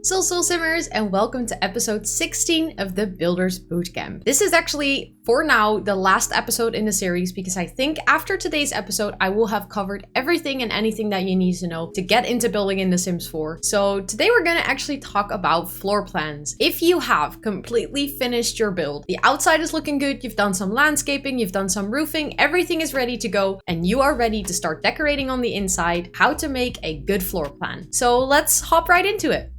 Soul Simmers, and welcome to episode 16 of the Builders Bootcamp. This is actually, for now, the last episode in the series because I think after today's episode, I will have covered everything and anything that you need to know to get into building in The Sims 4. So today we're gonna actually talk about floor plans. If you have completely finished your build, the outside is looking good, you've done some landscaping, you've done some roofing, everything is ready to go, and you are ready to start decorating on the inside, how to make a good floor plan. So let's hop right into it.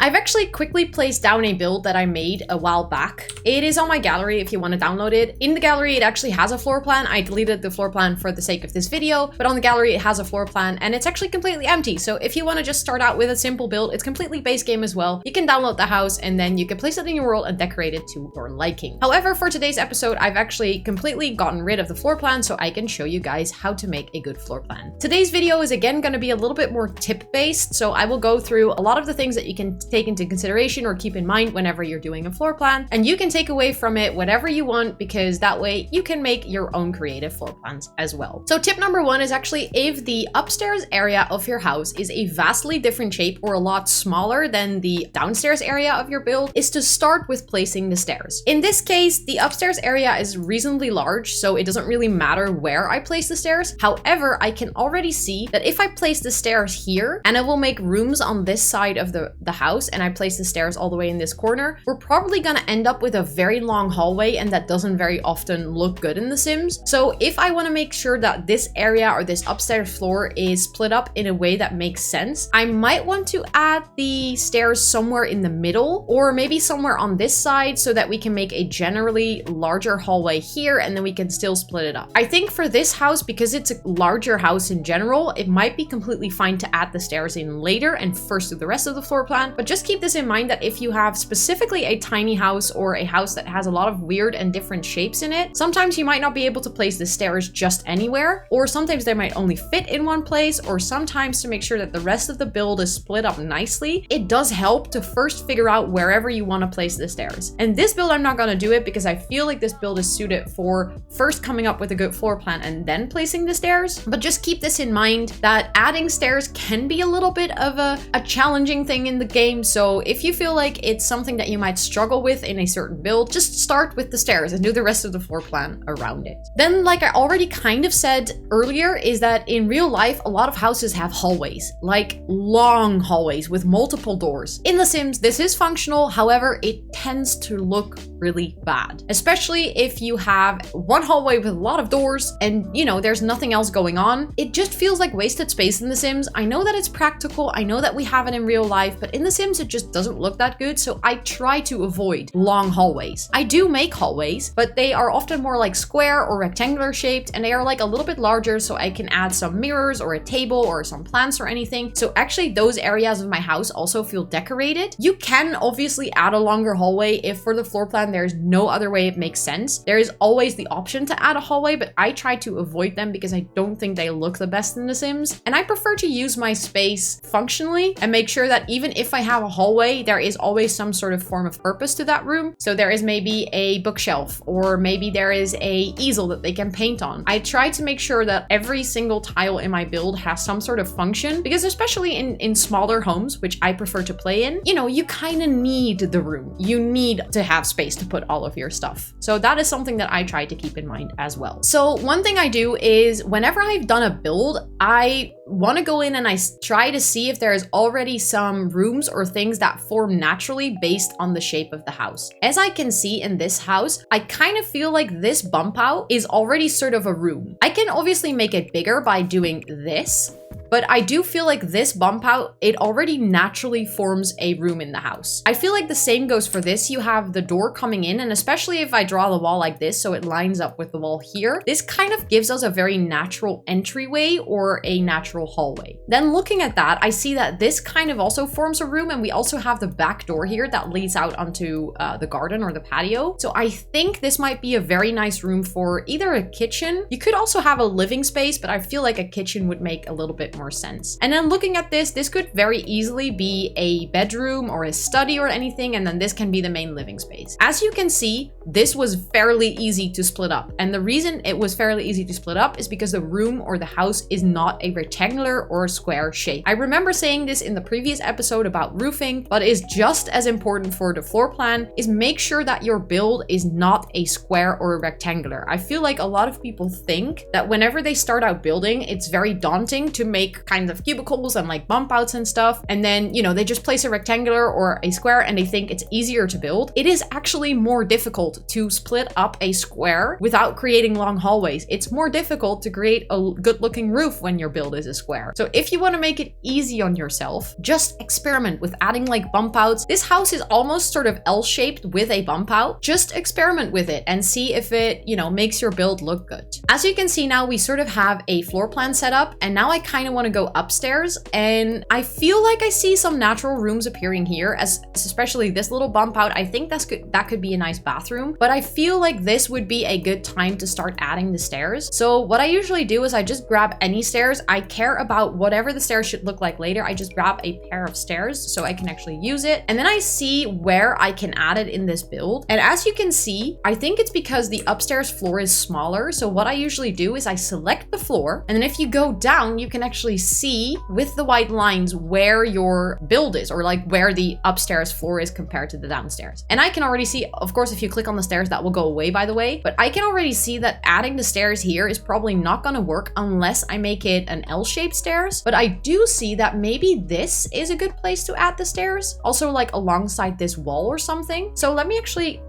I've actually quickly placed down a build that I made a while back. It is on my gallery if you want to download it. In the gallery, it actually has a floor plan. I deleted the floor plan for the sake of this video, but on the gallery, it has a floor plan and it's actually completely empty. So if you want to just start out with a simple build, it's completely base game as well. You can download the house and then you can place it in your world and decorate it to your liking. However, for today's episode, I've actually completely gotten rid of the floor plan so I can show you guys how to make a good floor plan. Today's video is again going to be a little bit more tip-based. So I will go through a lot of the things that you can take into consideration or keep in mind whenever you're doing a floor plan, and you can take away from it whatever you want because that way you can make your own creative floor plans as well. So tip number one is actually if the upstairs area of your house is a vastly different shape or a lot smaller than the downstairs area of your build, is to start with placing the stairs. In this case, the upstairs area is reasonably large, so it doesn't really matter where I place the stairs. However, I can already see that if I place the stairs here and it will make rooms on this side of the house and I place the stairs all the way in this corner, we're probably gonna end up with a very long hallway, and that doesn't very often look good in The Sims. So if I want to make sure that this area or this upstairs floor is split up in a way that makes sense, I might want to add the stairs somewhere in the middle or maybe somewhere on this side so that we can make a generally larger hallway here and then we can still split it up. I think for this house, because it's a larger house in general, it might be completely fine to add the stairs in later and first do the rest of the floor plan, but just keep this in mind that if you have specifically a tiny house or a house that has a lot of weird and different shapes in it, sometimes you might not be able to place the stairs just anywhere, or sometimes they might only fit in one place, or sometimes to make sure that the rest of the build is split up nicely, it does help to first figure out wherever you want to place the stairs. And this build, I'm not going to do it because I feel like this build is suited for first coming up with a good floor plan and then placing the stairs. But just keep this in mind that adding stairs can be a little bit of a challenging thing in the game. So if you feel like it's something that you might struggle with in a certain build, just start with the stairs and do the rest of the floor plan around it. Then, like I already kind of said earlier, is that in real life, a lot of houses have hallways, like long hallways with multiple doors. In The Sims, this is functional. However, it tends to look really bad, especially if you have one hallway with a lot of doors and, you know, there's nothing else going on. It just feels like wasted space in The Sims. I know that it's practical. I know that we have it in real life, but in The Sims, it just doesn't look that good. So I try to avoid long hallways. I do make hallways, but they are often more like square or rectangular shaped, and they are like a little bit larger, so I can add some mirrors or a table or some plants or anything. So actually those areas of my house also feel decorated. You can obviously add a longer hallway if for the floor plan there's no other way it makes sense. There is always the option to add a hallway, but I try to avoid them because I don't think they look the best in The Sims. And I prefer to use my space functionally and make sure that even if I have a hallway, there is always some sort of form of purpose to that room. So there is maybe a bookshelf, or maybe there is a easel that they can paint on. I try to make sure that every single tile in my build has some sort of function, because especially in smaller homes, which I prefer to play in, you know, you kind of need the room. You need to have space to put all of your stuff. So that is something that I try to keep in mind as well. So one thing I do is whenever I've done a build, I want to go in and I try to see if there is already some rooms or things that form naturally based on the shape of the house. As I can see in this house, I kind of feel like this bump out is already sort of a room. I can obviously make it bigger by doing this, but I do feel like this bump out, it already naturally forms a room in the house. I feel like the same goes for this. You have the door coming in, and especially if I draw the wall like this, so it lines up with the wall here, this kind of gives us a very natural entryway or a natural hallway. Then looking at that, I see that this kind of also forms a room, and we also have the back door here that leads out onto the garden or the patio. So I think this might be a very nice room for either a kitchen. You could also have a living space, but I feel like a kitchen would make a little bit more sense. And then looking at this could very easily be a bedroom or a study or anything, and then this can be the main living space. As you can see, this was fairly easy to split up. And the reason it was fairly easy to split up is because the room or the house is not a rectangular or square shape. I remember saying this in the previous episode about roofing, but is just as important for the floor plan is make sure that your build is not a square or a rectangular. I feel like a lot of people think that whenever they start out building, it's very daunting to make kind of cubicles and like bump outs and stuff. And then, you know, they just place a rectangular or a square and they think it's easier to build. It is actually more difficult to split up a square without creating long hallways. It's more difficult to create a good looking roof when your build is a square. So if you want to make it easy on yourself, just experiment with adding like bump outs. This house is almost sort of L-shaped with a bump out. Just experiment with it and see if it, you know, makes your build look good. As you can see now, we sort of have a floor plan set up, and now I kind of want to go upstairs, and I feel like I see some natural rooms appearing here, as especially this little bump out. I think that could be a nice bathroom, but I feel like this would be a good time to start adding the stairs. So what I usually do is I just grab any stairs. I care about whatever the stairs should look like later. I just grab a pair of stairs so I can actually use it, and then I see where I can add it in this build. And as you can see, I think it's because the upstairs floor is smaller. So what I usually do is I select the floor, and then if you go down, you can actually see with the white lines where your build is, or like where the upstairs floor is compared to the downstairs. And I can already see, of course, if you click on the stairs, that will go away, by the way, but I can already see that adding the stairs here is probably not going to work unless I make it an L-shaped stairs. But I do see that maybe this is a good place to add the stairs, also like alongside this wall or something. So let me actually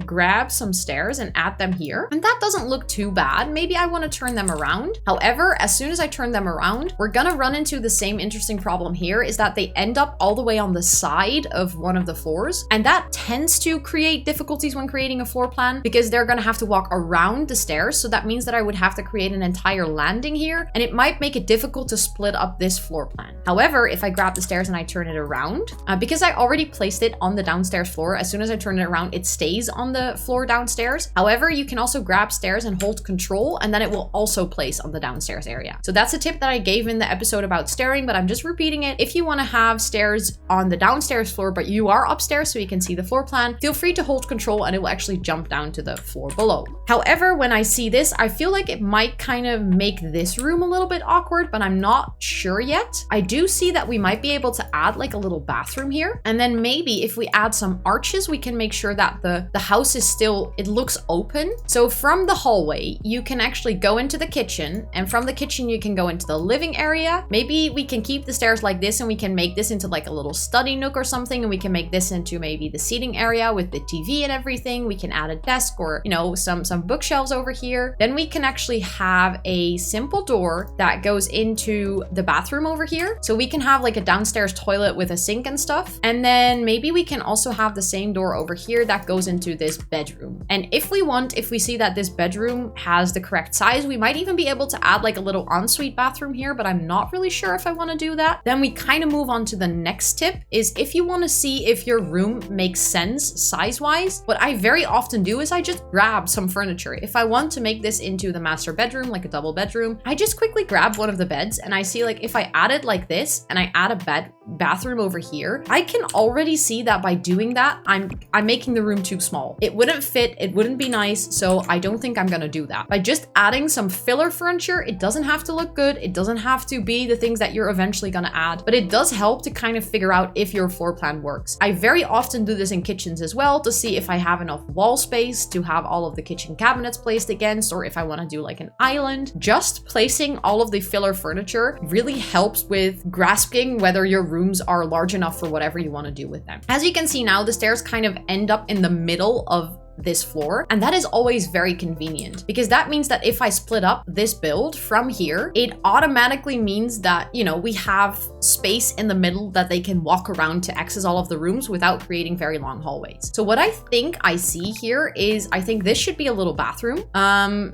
grab some stairs and add them here. And that doesn't look too bad. Maybe I want to turn them around. However, as soon as I turn them around, we're gonna run into the same interesting problem here, is that they end up all the way on the side of one of the floors. And that tends to create difficulties when creating a floor plan, because they're gonna have to walk around the stairs. So that means that I would have to create an entire landing here, and it might make it difficult to split up this floor plan. However, if I grab the stairs and I turn it around, because I already placed it on the downstairs floor, as soon as I turn it around, it stays on the floor downstairs. However, you can also grab stairs and hold control, and then it will also place on the downstairs area. So that's a tip that I gave in the episode about stairing, but I'm just repeating it. If you want to have stairs on the downstairs floor, but you are upstairs so you can see the floor plan, feel free to hold control and it will actually jump down to the floor below. However, when I see this, I feel like it might kind of make this room a little bit awkward, but I'm not sure yet. I do see that we might be able to add like a little bathroom here. And then maybe if we add some arches, we can make sure that the house is still, it looks open. So from the hallway, you can actually go into the kitchen, and from the kitchen, you can go into the living area. Maybe we can keep the stairs like this, and we can make this into like a little study nook or something, and we can make this into maybe the seating area with the TV and everything. We can add a desk or, you know, some bookshelves over here. Then we can actually have a simple door that goes into the bathroom over here. So we can have like a downstairs toilet with a sink and stuff. And then maybe we can also have the same door over here that goes into this bedroom. And if we want, if we see that this bedroom has the correct size, we might even be able to add like a little ensuite bathroom here, but I'm not really sure if I want to do that. Then we kind of move on to the next tip, is if you want to see if your room makes sense size-wise, what I very often do is I just grab some furniture. If I want to make this into the master bedroom, like a double bedroom, I just quickly grab one of the beds, and I see like if I add it like this and I add a bathroom over here, I can already see that by doing that, I'm making the room too small. It wouldn't fit, it wouldn't be nice, so I don't think I'm gonna do that. By just adding some filler furniture, it doesn't have to look good, it doesn't have to be the things that you're eventually gonna add, but it does help to kind of figure out if your floor plan works. I very often do this in kitchens as well, to see if I have enough wall space to have all of the kitchen cabinets placed against, or if I want to do like an island. Just placing all of the filler furniture really helps with grasping whether your rooms are large enough for whatever you want to do with them. As you can see now, the stairs kind of end up in the middle of this floor, and that is always very convenient, because that means that if I split up this build from here, it automatically means that, you know, we have space in the middle that they can walk around to access all of the rooms without creating very long hallways. So what I think I see here is, I think this should be a little bathroom.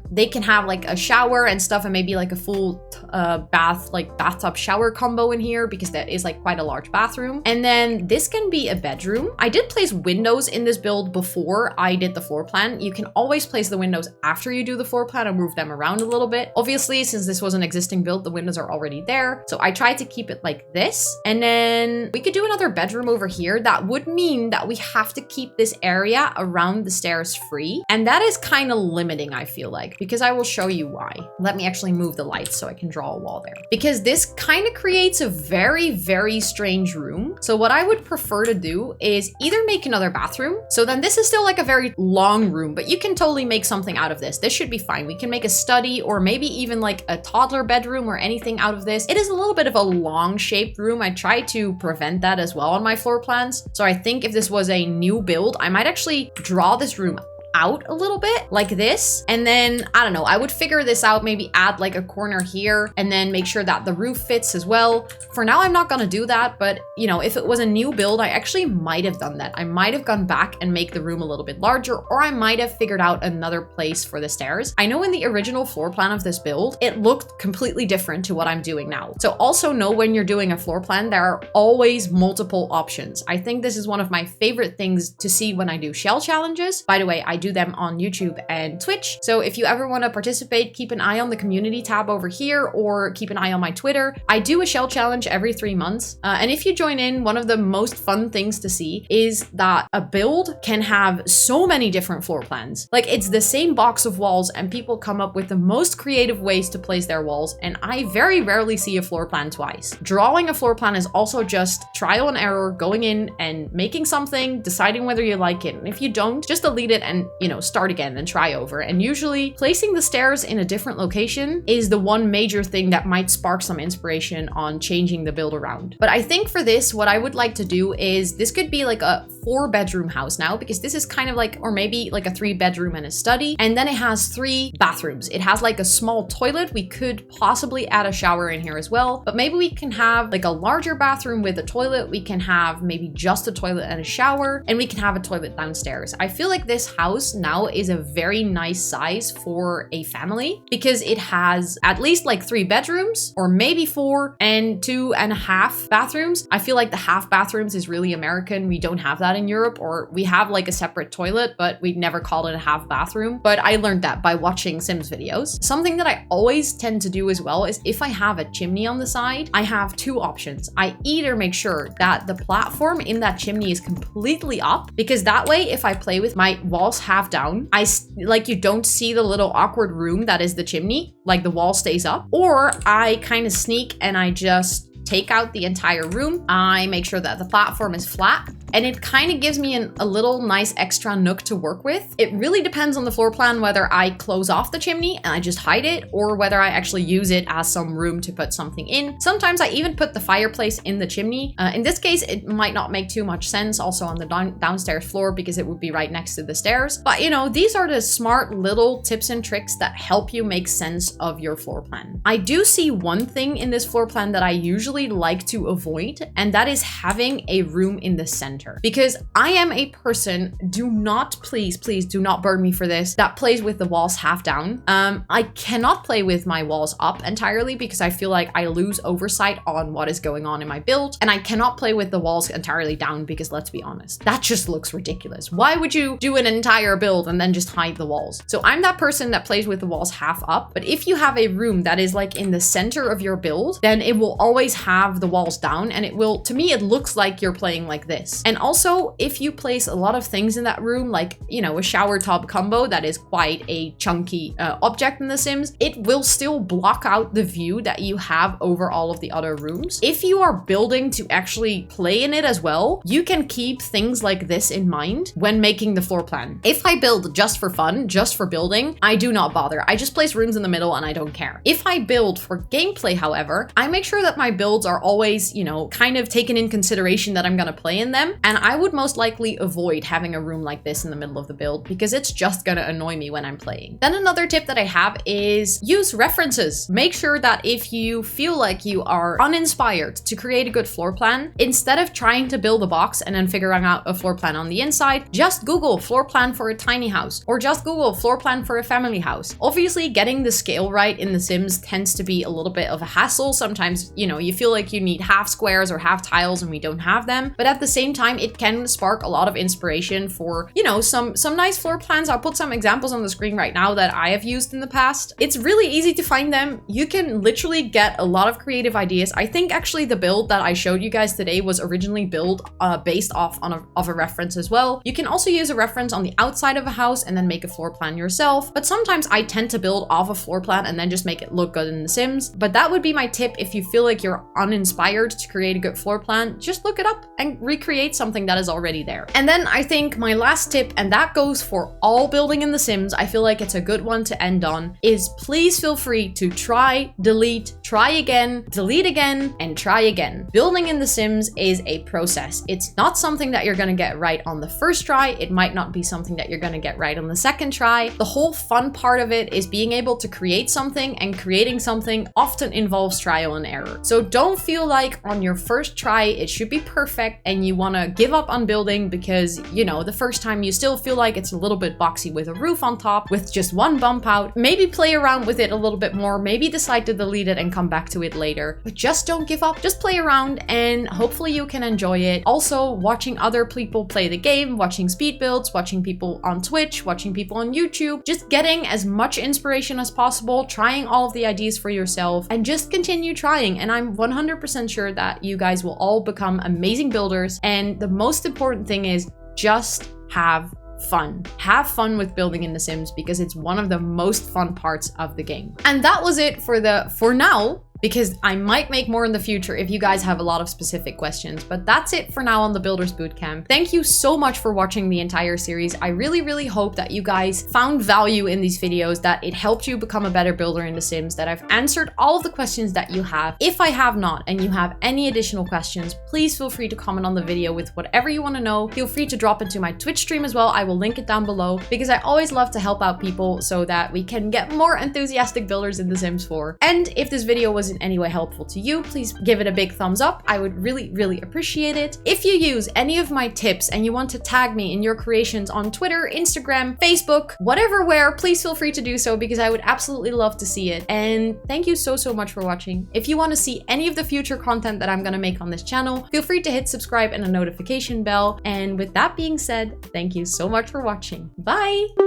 They can have like a shower and stuff, and maybe like a full bathtub shower combo in here, because that is like quite a large bathroom. And then this can be a bedroom. I did place windows in this build before I did did the floor plan. You can always place the windows after you do the floor plan and move them around a little bit. Obviously, since this was an existing build, the windows are already there. So I tried to keep it like this. And then we could do another bedroom over here. That would mean that we have to keep this area around the stairs free. And that is kind of limiting, I feel like, because I will show you why. Let me actually move the lights so I can draw a wall there. Because this kind of creates a very, very strange room. So what I would prefer to do is either make another bathroom. So then this is still like a very long room, but you can totally make something out of this. This should be fine. We can make a study or maybe even like a toddler bedroom or anything out of this. It is a little bit of a long shaped room. I try to prevent that as well on my floor plans. So I think if this was a new build, I might actually draw this room out a little bit like this. And then, I don't know, I would figure this out, maybe add like a corner here and then make sure that the roof fits as well. For now, I'm not gonna do that, but you know, if it was a new build, I actually might have done that. I might have gone back and make the room a little bit larger, or I might have figured out another place for the stairs. I know in the original floor plan of this build, it looked completely different to what I'm doing now. So also know when you're doing a floor plan, there are always multiple options. I think this is one of my favorite things to see when I do shell challenges. By the way, I do them on YouTube and Twitch. So if you ever want to participate, keep an eye on the community tab over here or keep an eye on my Twitter. I do a shell challenge every 3 months. And if you join in, one of the most fun things to see is that a build can have so many different floor plans. Like it's the same box of walls and people come up with the most creative ways to place their walls. And I very rarely see a floor plan twice. Drawing a floor plan is also just trial and error, going in and making something, deciding whether you like it. And if you don't, just delete it and, you know, start again and try over. And usually placing the stairs in a different location is the one major thing that might spark some inspiration on changing the build around. But I think for this, what I would like to do is this could be like a 4-bedroom house now, because this is kind of like, or maybe like a 3-bedroom and a study. And then it has 3 bathrooms. It has like a small toilet. We could possibly add a shower in here as well, but maybe we can have like a larger bathroom with a toilet. We can have maybe just a toilet and a shower, and we can have a toilet downstairs. I feel like this house now is a very nice size for a family because it has at least like 3 bedrooms or maybe 4 and 2.5 bathrooms. I feel like the half bathrooms is really American. We don't have that in Europe, or we have like a separate toilet, but we've never called it a half bathroom. But I learned that by watching Sims videos. Something that I always tend to do as well is if I have a chimney on the side, I have 2 options. I either make sure that the platform in that chimney is completely up, because that way if I play with my walls half down, you don't see the little awkward room that is the chimney, like the wall stays up. Or I kind of sneak and I just take out the entire room. I make sure that the platform is flat, and it kind of gives me a little nice extra nook to work with. It really depends on the floor plan whether I close off the chimney and I just hide it, or whether I actually use it as some room to put something in. Sometimes I even put the fireplace in the chimney. In this case, it might not make too much sense also on the downstairs floor because it would be right next to the stairs. But you know, these are the smart little tips and tricks that help you make sense of your floor plan. I do see one thing in this floor plan that I usually like to avoid, and that is having a room in the center. Because I am a person, do not, please do not burn me for this, that plays with the walls half down. I cannot play with my walls up entirely because I feel like I lose oversight on what is going on in my build. And I cannot play with the walls entirely down because, let's be honest, that just looks ridiculous. Why would you do an entire build and then just hide the walls? So I'm that person that plays with the walls half up. But if you have a room that is like in the center of your build, then it will always have the walls down, and it will, to me, it looks like you're playing like this. And also, if you place a lot of things in that room, like, you know, a shower tub combo that is quite a chunky object in The Sims, it will still block out the view that you have over all of the other rooms. If you are building to actually play in it as well, you can keep things like this in mind when making the floor plan. If I build just for fun, just for building, I do not bother. I just place rooms in the middle and I don't care. If I build for gameplay, however, I make sure that my builds are always, you know, kind of taken in consideration that I'm gonna play in them. And I would most likely avoid having a room like this in the middle of the build because it's just gonna annoy me when I'm playing. Then another tip that I have is use references. Make sure that if you feel like you are uninspired to create a good floor plan, instead of trying to build a box and then figuring out a floor plan on the inside, just Google floor plan for a tiny house, or just Google floor plan for a family house. Obviously, getting the scale right in The Sims tends to be a little bit of a hassle. Sometimes, you know, you feel like you need half squares or half tiles and we don't have them. But at the same time, time, it can spark a lot of inspiration for, you know, some nice floor plans. I'll put some examples on the screen right now that I have used in the past. It's really easy to find them. You can literally get a lot of creative ideas. I think actually the build that I showed you guys today was originally built based off of a reference as well. You can also use a reference on the outside of a house and then make a floor plan yourself. But sometimes I tend to build off a floor plan and then just make it look good in The Sims. But that would be my tip if you feel like you're uninspired to create a good floor plan. Just look it up and recreate something that is already there. And then I think my last tip, and that goes for all building in The Sims, I feel like it's a good one to end on, is please feel free to try, delete, try again, delete again, and try again. Building in The Sims is a process. It's not something that you're gonna get right on the first try. It might not be something that you're gonna get right on the second try. The whole fun part of it is being able to create something, and creating something often involves trial and error. So don't feel like on your first try it should be perfect and you wanna give up on building because, you know, the first time you still feel like it's a little bit boxy with a roof on top with just one bump out. Maybe play around with it a little bit more, maybe decide to delete it and come back to it later. But just don't give up, just play around and hopefully you can enjoy it. Also, watching other people play the game, watching speed builds, watching people on Twitch, watching people on YouTube, just getting as much inspiration as possible, trying all of the ideas for yourself, and just continue trying. And I'm 100% sure that you guys will all become amazing builders. And the most important thing is just have fun. Have fun with building in The Sims because it's one of the most fun parts of the game. And that was it for now, because I might make more in the future if you guys have a lot of specific questions. But that's it for now on the Builders Bootcamp. Thank you so much for watching the entire series. I really hope that you guys found value in these videos, that it helped you become a better builder in The Sims, that I've answered all of the questions that you have. If I have not, and you have any additional questions, please feel free to comment on the video with whatever you want to know. Feel free to drop into my Twitch stream as well. I will link it down below because I always love to help out people so that we can get more enthusiastic builders in The Sims 4. And if this video was in any way helpful to you, please give it a big thumbs up. I would really appreciate it. If you use any of my tips and you want to tag me in your creations on Twitter, Instagram, Facebook, whatever where, please feel free to do so because I would absolutely love to see it. And thank you so much for watching. If you want to see any of the future content that I'm gonna make on this channel, feel free to hit subscribe and a notification bell. And with that being said, thank you so much for watching. Bye!